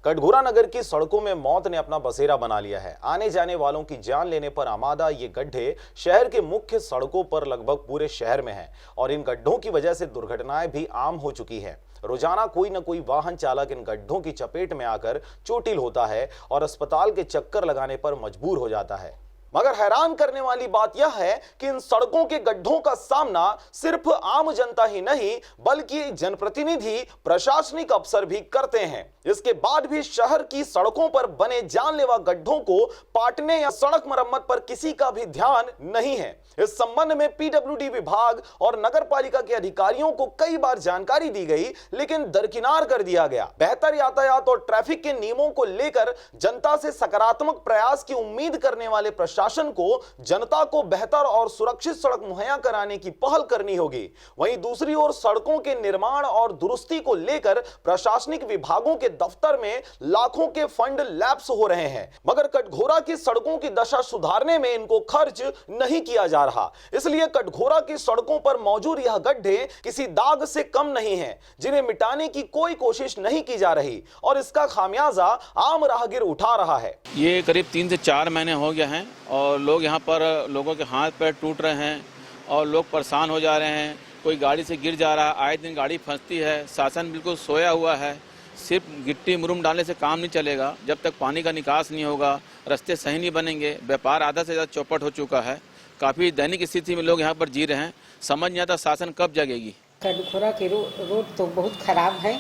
कटघोरा नगर की सड़कों में मौत ने अपना बसेरा बना लिया है। आने जाने वालों की जान लेने पर आमादा ये गड्ढे शहर के मुख्य सड़कों पर लगभग पूरे शहर में हैं और इन गड्ढों की वजह से दुर्घटनाएं भी आम हो चुकी हैं। रोजाना कोई न कोई वाहन चालक इन गड्ढों की चपेट में आकर चोटिल होता है और अस्पताल के चक्कर लगाने पर मजबूर हो जाता है। मगर हैरान करने वाली बात यह है कि इन सड़कों के गड्ढों का सामना सिर्फ आम जनता ही नहीं बल्कि जनप्रतिनिधि, प्रशासनिक अफसर भी करते हैं। इसके बाद भी शहर की सड़कों पर बने जानलेवा गड्ढों को पाटने या सड़क मरम्मत पर किसी का भी ध्यान नहीं है। इस संबंध में पीडब्ल्यूडी विभाग और नगर पालिका के अधिकारियों को कई बार जानकारी दी गई, लेकिन दरकिनार कर दिया गया। बेहतर यातायात और ट्रैफिक के नियमों को लेकर जनता से सकारात्मक प्रयास की उम्मीद करने वाले प्रशासन को जनता को बेहतर और सुरक्षित सड़क मुहैया कराने की पहल करनी होगी। वहीं दूसरी ओर सड़कों के निर्माण और दुरुस्ती को लेकर प्रशासनिक विभागों के दफ्तर में लाखों के फंड लैप्स हो रहे हैं, मगर कटघोरा की सड़कों की दशा सुधारने में इनको खर्च नहीं किया जा रहा। इसलिए कटघोरा की सड़कों पर मौजूद यह गड्ढे किसी दाग से कम नहीं हैं, जिन्हें मिटाने की कोई कोशिश नहीं की जा रही और इसका खामियाजा आम राहगीर उठा रहा है। ये करीब 3 से 4 महीने हो गए हैं और लोग यहाँ पर लोगों के हाथ पैर टूट रहे हैं और लोग परेशान हो जा रहे हैं। कोई गाड़ी से गिर जा रहा है, आए दिन गाड़ी फंसती है। शासन बिल्कुल सोया हुआ है। सिर्फ गिट्टी मुरुम डालने से काम नहीं चलेगा। जब तक पानी का निकास नहीं होगा, रास्ते सही नहीं बनेंगे। व्यापार आधा से ज़्यादा चौपट हो चुका है। काफ़ी दैनिक स्थिति में लोग यहाँ पर जी रहे हैं। समझ नहीं आता शासन कब जगेगी। कटघोरा की रोड तो बहुत ख़राब है,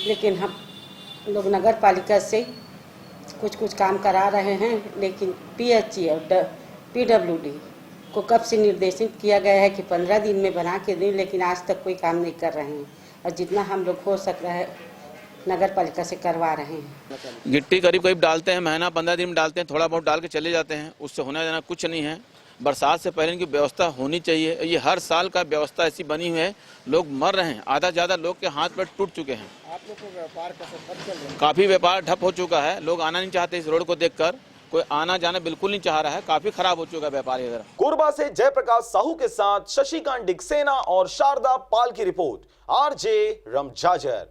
लेकिन हम लोग नगर पालिका से कुछ काम करा रहे हैं, लेकिन पीएचई और पीडब्ल्यूडी को कब से निर्देशित किया गया है कि 15 दिन में बना के दें, लेकिन आज तक कोई काम नहीं कर रहे हैं। और जितना हम लोग हो सक रहा है नगर पालिका से करवा रहे हैं। गिट्टी करीब डालते हैं, महीना 15 दिन में डालते हैं, थोड़ा बहुत डाल के चले जाते हैं। उससे होना जाना कुछ नहीं है। बरसात से पहले इनकी व्यवस्था होनी चाहिए। ये हर साल का व्यवस्था ऐसी बनी हुई है, लोग मर रहे हैं। आधा ज़्यादा लोग के हाथ पैर टूट चुके हैं। आप लोग को व्यापार कैसे ठप चल रहा है? काफ़ी व्यापार ठप हो चुका है। लोग आना नहीं चाहते इस रोड को देखकर। कोई आना जाना बिल्कुल नहीं चाह रहा है। काफ़ी खराब हो चुका है व्यापार इधर। कोरबा से जयप्रकाश साहू के साथ शशिकांत डिक्सेना और शारदा पाल की रिपोर्ट। आरजे रमजाजर।